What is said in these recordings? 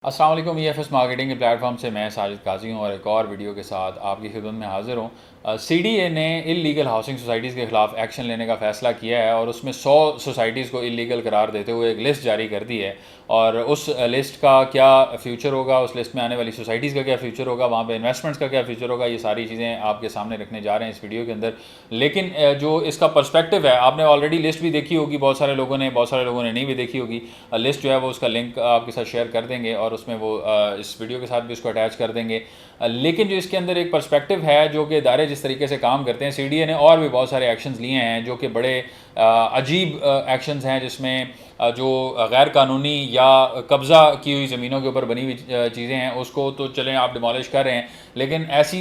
अस्सलाम वालेकुम EFS marketing के प्लेटफॉर्म से मैं साजिद काजी हूँ और एक और वीडियो के साथ आपकी खिदमत में हाज़िर हूँ। CDA ने इल्लीगल हाउसिंग सोसाइटीज़ के ख़िलाफ़ एक्शन लेने का फ़ैसला किया है और उसमें 100 सोसाइटीज़ को इल्लीगल करार देते हुए एक लिस्ट जारी कर दी है। और उस लिस्ट का क्या फ़्यूचर होगा, उस लिस्ट में आने वाली सोसाइटीज़ का क्या फ़्यूचर होगा, वहाँ पे इन्वेस्टमेंट्स का क्या फ़्यूचर होगा, ये सारी चीज़ें आपके सामने रखने जा रहे हैं इस वीडियो के अंदर। लेकिन जो इसका पर्सपेक्टिव है, आपने ऑलरेडी लिस्ट भी देखी होगी, बहुत सारे लोगों ने नहीं भी देखी होगी। लिस्ट जो है वो उसका लिंक आपके साथ शेयर कर देंगे और उसमें वो इस वीडियो के साथ भी उसको अटैच कर देंगे। लेकिन जो इसके अंदर एक पर्सपेक्टिव है, जो कि इदारे जिस तरीके से काम करते हैं, CDA ने और भी बहुत सारे एक्शंस लिए हैं जो कि बड़े अजीब एक्शंस हैं, जिसमें जो गैर कानूनी या कब्ज़ा की हुई ज़मीनों के ऊपर बनी हुई चीज़ें हैं उसको तो चलें आप डिमोलिश कर रहे हैं, लेकिन ऐसी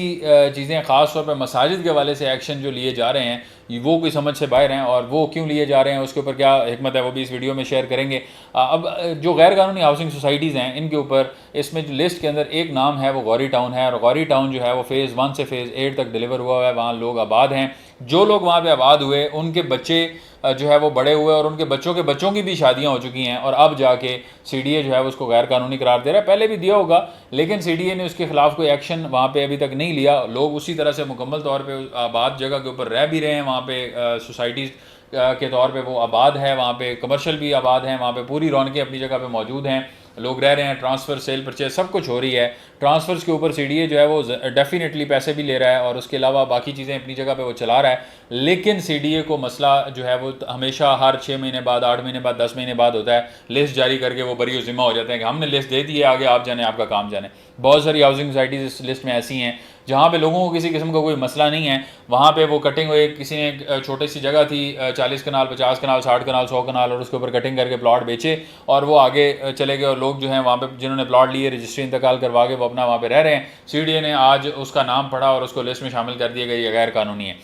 चीज़ें ख़ास तौर पर मसाजिद के हवाले से एक्शन जो लिए जा रहे हैं वो कोई समझ से बाहर हैं, और वो क्यों लिए जा रहे हैं उसके ऊपर क्या हिकमत है वो भी इस वीडियो में शेयर करेंगे। अब जो गैर कानूनी हाउसिंग सोसाइटीज़ हैं इनके ऊपर इसमें जो लिस्ट के अंदर एक नाम है वो गौरी टाउन है, और गौरी टाउन जो है वो फ़ेज़ 1 से फ़ेज़ 8 तक डिलीवर हुआ है। वहाँ लोग आबाद हैं, जो लोग वहाँ पे आबाद हुए उनके बच्चे जो है वो बड़े हुए और उनके बच्चों के बच्चों की भी शादियां हो चुकी हैं, और अब जाके CDA जो है उसको गैर कानूनी करार दे रहा है। पहले भी दिया होगा, लेकिन CDA ने उसके खिलाफ कोई एक्शन वहाँ पे अभी तक नहीं लिया। लोग उसी तरह से मुकम्मल तौर पे आबाद जगह के ऊपर रह भी रहे हैं, वहाँ पे सोसाइटीज़ के तौर पे वो आबाद है, वहाँ पे कमर्शियल भी आबाद हैं, वहाँ पे पूरी रौनकें अपनी जगह पे मौजूद हैं, लोग रह रहे हैं, ट्रांसफ़र सेल परचेज सब कुछ हो रही है। ट्रांसफ़र्स के ऊपर CDA जो है वो डेफिनेटली पैसे भी ले रहा है और उसके अलावा बाकी चीज़ें अपनी जगह पे वो चला रहा है। लेकिन CDA को मसला जो है वो हमेशा हर 6 महीने बाद, 8 महीने बाद, 10 महीने बाद होता है। लिस्ट जारी करके वो बरी ज़िम्मा हो जाते हैं कि हमने लिस्ट दे दी है, आगे आप जाने, आपका काम जाने। बहुत सारी हाउसिंग सोसाइटीज़ इस लिस्ट में ऐसी हैं जहाँ पे लोगों को किसी किस्म का कोई मसला नहीं है। वहाँ पे वो कटिंग हुई, किसी ने छोटी सी जगह थी, 40 कनाल, 50 कनाल, 60 कनाल, 100 कनाल, और उसके ऊपर कटिंग करके प्लॉट बेचे और वो आगे चले गए, और लोग जो हैं वहाँ पे जिन्होंने प्लॉट लिए रजिस्ट्री इंतकाल करवा के वो अपना वहाँ पे रह रहे हैं। CDA ने आज उसका नाम पढ़ा और उसको लिस्ट में शामिल कर दिया गया, ये गैर कानूनी है।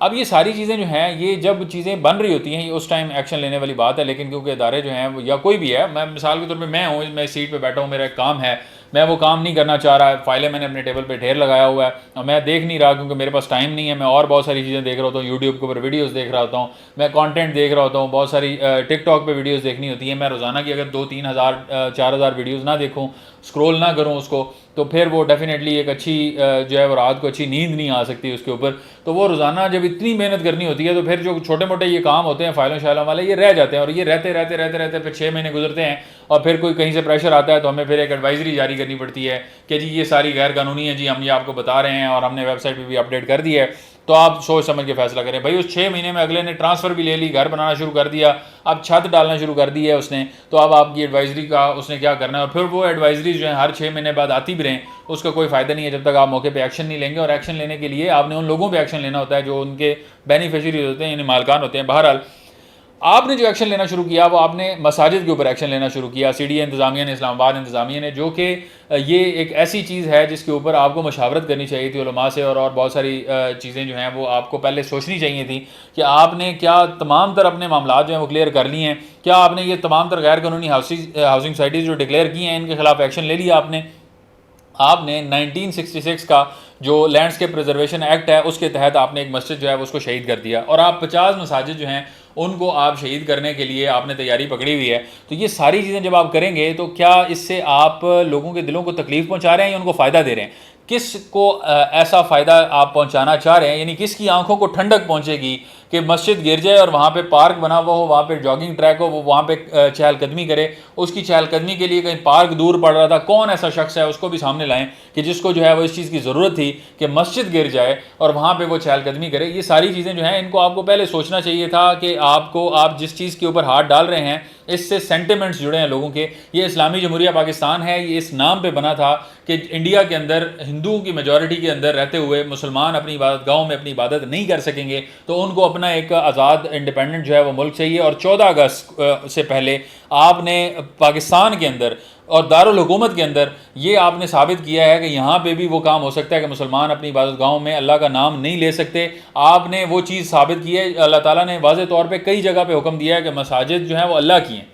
अब ये सारी चीज़ें जो हैं, ये जब चीज़ें बन रही होती हैं ये उस टाइम एक्शन लेने वाली बात है, लेकिन क्योंकि इदारे जो हैं या कोई भी है, मैं मिसाल के तौर पे मैं हूँ, मैं इस सीट पे बैठा हूँ, मेरा एक काम है, मैं वो काम नहीं करना चाह रहा, फाइलें मैंने अपने टेबल पे ढेर लगाया हुआ है और मैं देख नहीं रहा क्योंकि मेरे पास टाइम नहीं है। मैं और बहुत सारी चीज़ें देख रहा होता हूँ, यूट्यूब के ऊपर वीडियोज़ देख रहा होता हूँ, मैं कॉन्टेंट देख रहा होता हूँ, बहुत सारी टिकटॉक पर वीडियोज़ देखनी होती है। मैं रोज़ाना की अगर 2-3 हज़ार 4,000 वीडियोज़ ना देखूँ, स्क्रॉल ना करूँ उसको, तो फिर वो डेफिनेटली एक अच्छी जो है वो रात को अच्छी नींद नहीं आ सकती उसके ऊपर। तो वो रोज़ाना जब इतनी मेहनत करनी होती है तो फिर जो छोटे मोटे ये काम होते हैं फाइलों शाइलों वाले, ये रह जाते हैं, और ये रहते रहते रहते रहते फिर 6 महीने गुजरते हैं और फिर कोई कहीं से प्रेशर आता है तो हमें फिर एक एडवाइजरी जारी करनी पड़ती है कि जी ये सारी गैर कानूनी है, जी हम ये आपको बता रहे हैं और हमने वेबसाइट पर भी अपडेट कर दी है, तो आप सोच समझ के फैसला करें। भाई उस 6 महीने में अगले ने ट्रांसफ़र भी ले ली, घर बनाना शुरू कर दिया, अब छत डालना शुरू कर दी है उसने, तो अब आपकी एडवाइजरी का उसने क्या करना है, और फिर वो एडवाइजरी जो है हर 6 महीने बाद आती भी रहें, उसका कोई फ़ायदा नहीं है जब तक आप मौके पे एक्शन नहीं लेंगे। और एक्शन लेने के लिए आपने उन लोगों पे एक्शन लेना होता है जो उनके बेनिफिशियरीज होते हैं, यानी मालकान होते हैं। बहरहाल आपने जो एक्शन लेना शुरू किया वो आपने मसाजिद के ऊपर एक्शन लेना शुरू किया। CDA इंतज़ामिया ने, इस्लामाबाद इंतज़ामिया ने, जो कि ये एक ऐसी चीज़ है जिसके ऊपर आपको मशावरत करनी चाहिए थी उलमा से, और बहुत सारी चीज़ें जो हैं वो आपको पहले सोचनी चाहिए थी कि आपने क्या तमाम तर अपने मामला जो हैं वो क्लियर कर लिए हैं, क्या आपने ये तमाम तर गैर कानूनी हाउसिंग सोसाइटीज़ जो डिक्लेयर की हैं इनके खिलाफ एक्शन ले लिया आपने 1966 का जो लैंडस्केप प्रिजर्वेशन एक्ट है उसके तहत आपने एक मस्जिद जो है उसको शहीद कर दिया, और आप 50 मसाजिद जो हैं उनको आप शहीद करने के लिए आपने तैयारी पकड़ी हुई है। तो ये सारी चीज़ें जब आप करेंगे तो क्या इससे आप लोगों के दिलों को तकलीफ़ पहुंचा रहे हैं या उनको फ़ायदा दे रहे हैं? किसको ऐसा फ़ायदा आप पहुंचाना चाह रहे हैं, यानी किसकी आंखों को ठंडक पहुंचेगी कि मस्जिद गिर जाए और वहाँ पे पार्क बना हुआ हो, वहाँ पे जॉगिंग ट्रैक हो, वो वहाँ पे चहलकदमी करे, उसकी चहलकदमी के लिए कहीं पार्क दूर पड़ रहा था, कौन ऐसा शख्स है उसको भी सामने लाएं कि जिसको जो है वो इस चीज़ की ज़रूरत थी कि मस्जिद गिर जाए और वहाँ पे वो चहलकदमी करे। ये सारी चीज़ें जो हैं इनको आपको पहले सोचना चाहिए था कि आप जिस चीज़ के ऊपर हाथ डाल रहे हैं इससे सेंटिमेंट्स जुड़े हैं लोगों के। ये इस्लामी जमहूरिया पाकिस्तान है, ये इस नाम पे बना था कि इंडिया के अंदर हिंदुओं की मेजॉरिटी के अंदर रहते हुए मुसलमान अपनी इबादत गाहों में अपनी इबादत नहीं कर सकेंगे, तो उनको अपना एक आज़ाद इंडिपेंडेंट जो है वो मुल्क चाहिए। और 14 अगस्त से पहले आपने पाकिस्तान के अंदर और दारुल हुकूमत के अंदर ये आपने साबित किया है कि यहाँ पे भी वो काम हो सकता है कि मुसलमान अपनी इबादत गाहों में अल्लाह का नाम नहीं ले सकते। आपने वो चीज़ साबित की है। अल्लाह ताला ने वाज़ेह तौर पे कई जगह पे हुक्म दिया है कि मसाजिद जो हैं वो अल्लाह की हैं।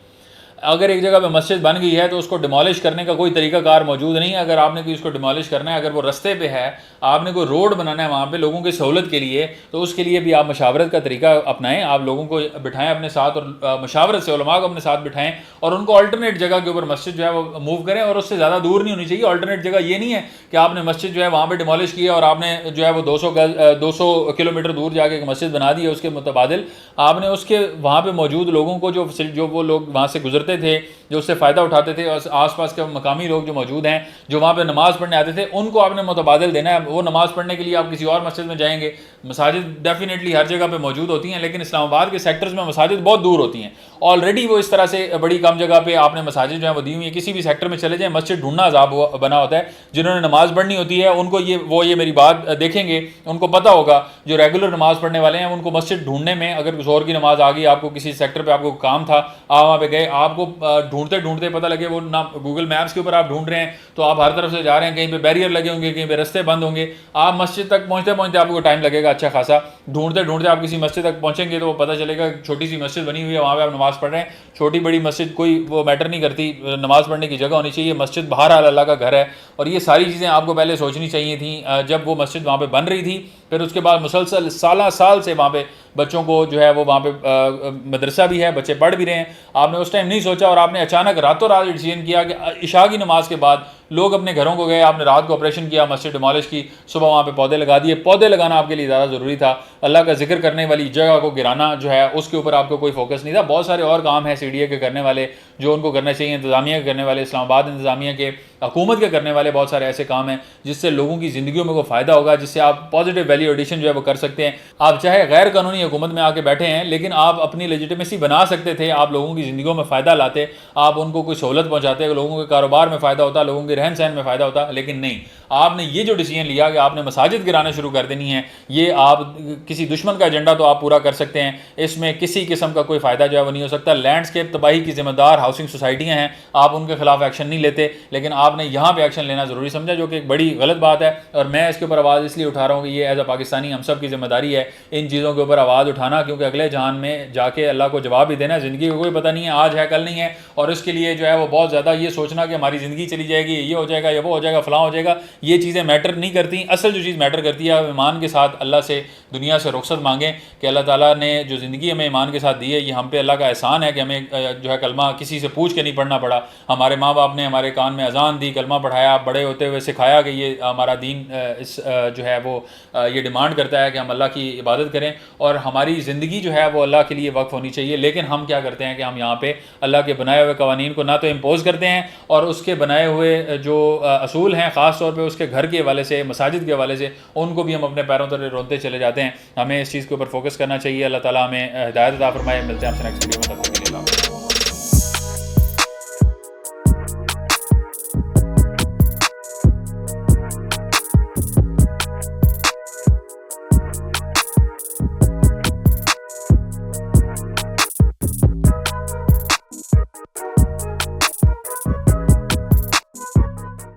अगर एक जगह पे मस्जिद बन गई है तो उसको डिमोलिश करने का कोई तरीकाकार मौजूद नहीं है। अगर आपने कोई उसको डिमोलिश करना है, अगर वो रस्ते पे है, आपने कोई रोड बनाना है वहाँ पे लोगों की सहूलत के लिए, तो उसके लिए भी आप मशावरत का तरीका अपनाएं। आप लोगों को बिठाएं अपने साथ और मशावरत से उलमा को अपने साथ बिठाएं और उनको अल्टरनेट जगह के ऊपर मस्जिद जो है वो मूव करें, और उससे ज़्यादा दूर नहीं होनी चाहिए। अल्टरनेट जगह ये नहीं है कि आपने मस्जिद जो है वहाँ पर डिमोलिश किया और आपने जो है वो 200 किलोमीटर दूर जाके एक मस्जिद बना दी है। उसके मुतबादिल आपने उसके वहाँ पर मौजूद लोगों को जो वो लोग वहाँ से गुजरते थे, जो उससे फ़ायदा उठाते थे, और आसपास के मकामी लोग जो मौजूद हैं जो वहाँ पे नमाज़ पढ़ने आते थे, उनको आपने मुतबादिल देना है। वो नमाज़ पढ़ने के लिए आप किसी और मस्जिद में जाएंगे। मसाजिद डेफिनेटली हर जगह पे मौजूद होती हैं, लेकिन इस्लामाबाद के सेक्टर्स में मसाजिद बहुत दूर होती हैं। ऑलरेडी वो इस तरह से बड़ी कम जगह पे आपने मसाजिद जो है वो दी हुई है। किसी भी सेक्टर में चले जाएँ, मस्जिद ढूंढना अजाब बना होता है। जिन्होंने नमाज़ पढ़नी होती है उनको ये मेरी बात देखेंगे, उनको पता होगा। जो रेगुलर नमाज़ पढ़ने वाले हैं उनको मस्जिद ढूंढने में, अगर जोर की नमाज़ आ गई, आपको किसी सेक्टर पर आपको काम था, आप वहाँ पे गए, आपको ढूंढते ढूंढते पता लगे वो ना गूगल मैप्स के ऊपर आप ढूंढ रहे हैं, तो आप हर तरफ से जा रहे हैं, कहीं पे बैरियर लगे होंगे, कहीं पे रास्ते बंद होंगे, आप मस्जिद तक पहुंचते पहुंचते आपको टाइम लगेगा अच्छा खासा। ढूंढते ढूंढते आप किसी मस्जिद तक पहुंचेंगे तो वो पता चलेगा छोटी सी मस्जिद बनी हुई है, वहाँ पे आप नमाज़ पढ़ रहे हैं। छोटी बड़ी मस्जिद कोई वो मैटर नहीं करती, नमाज़ पढ़ने की जगह होनी चाहिए। मस्जिद बहरहाल अल्लाह का घर है, और ये सारी चीज़ें आपको पहले सोचनी चाहिए थी जब वो मस्जिद वहाँ पर बन रही थी। फिर उसके बाद मुसलसल साल से वहाँ पे बच्चों को जो है वो वहाँ पे मदरसा भी है, बच्चे पढ़ भी रहे हैं। आपने उस टाइम नहीं सोचा और आपने अचानक रातों रात डिसीजन किया कि इशा की नमाज के बाद लोग अपने घरों को गए, आपने रात को ऑपरेशन किया, मस्जिद डिमोलिश की, सुबह वहाँ पे पौधे लगा दिए। पौधे लगाना आपके लिए ज़्यादा ज़रूरी था। अल्लाह का जिक्र करने वाली जगह को गिराना जो है उसके ऊपर आपको कोई फोकस नहीं था। बहुत सारे और काम हैं CDA के करने वाले जो उनको करने चाहिए, इंतज़ामिया के करने वाले, इस्लामाबाद इंतज़ामिया के, हुकूमत के करने वाले बहुत सारे ऐसे काम हैं जिससे लोगों की ज़िंदगियों में कोई फ़ायदा होगा, जिससे आप पॉजिटिव वैल्यू एडिशन जो है वो कर सकते हैं। आप चाहे गैर कानूनी हुकूमत में आके बैठे हैं, लेकिन आप अपनी लेजिटिमेसी बना सकते थे। आप लोगों की ज़िंदगियों में फ़ायदा लाते, आप उनको कोई सहूलत पहुँचाते, लोगों के कारोबार में फ़ायदा होता, लोगों के रहन सहन में फ़ायदा होता। लेकिन नहीं, आपने ये जो डिसीजन लिया कि आपने मसाजिद गिराना शुरू कर देनी है, ये आप किसी दुश्मन का एजेंडा तो आप पूरा कर सकते हैं, इसमें किसी किस्म का कोई फ़ायदा जो है वो नहीं हो सकता। लैंडस्केप तबाही की जिम्मेदार हाउसिंग सोसाइटियाँ हैं, आप उनके खिलाफ एक्शन नहीं लेते, लेकिन आपने यहाँ पे एक्शन लेना ज़रूरी समझा, जो कि एक बड़ी गलत बात है। और मैं इसके ऊपर आवाज़ इसलिए उठा रहा हूँ कि ये एज अ पाकिस्तानी हम सब की जिम्मेदारी है इन चीज़ों के ऊपर आवाज़ उठाना, क्योंकि अगले जहान में जाके अल्लाह को जवाब भी देना। ज़िंदगी का कोई पता नहीं है, आज है कल नहीं है, और इसके लिए जो है वो बहुत ज़्यादा ये सोचना कि हमारी ज़िंदगी चली जाएगी, ये हो जाएगा, या वो हो जाएगा, फलां हो जाएगा, ये चीज़ें मैटर नहीं करती। असल जो चीज़ मैटर करती है, आप ईमान के साथ अल्लाह से दुनिया से रुखसत मांगें कि अल्लाह ताला ने जो ज़िंदगी हमें ईमान के साथ दी है, ये हम पे अल्लाह का एहसान है कि हमें जो है कलमा किसी से पूछ के नहीं पढ़ना पड़ा। हमारे माँ बाप ने हमारे कान में अजान दी, कलमा पढ़ाया, बड़े होते हुए सिखाया कि ये हमारा दीन इस जो है वो ये डिमांड करता है कि हम अल्लाह की इबादत करें, और हमारी ज़िंदगी जो है वो अल्लाह के लिए वक्फ़ होनी चाहिए। लेकिन हम क्या करते हैं कि हम यहाँ पे अल्लाह के बनाए हुए कवानीन को ना तो इम्पोज़ करते हैं, और उसके बनाए हुए जो असूल हैं, ख़ास तौर पे उसके घर के हवाले से, मसाजिद के हवाले से, उनको भी हम अपने पैरों तले रोनते चले जाते हैं। हमें इस चीज़ के ऊपर फोकस करना चाहिए। अल्लाह ताला हमें हिदायत अता फरमाए। मिलते हैं आपसे नेक्स्ट वीडियो में।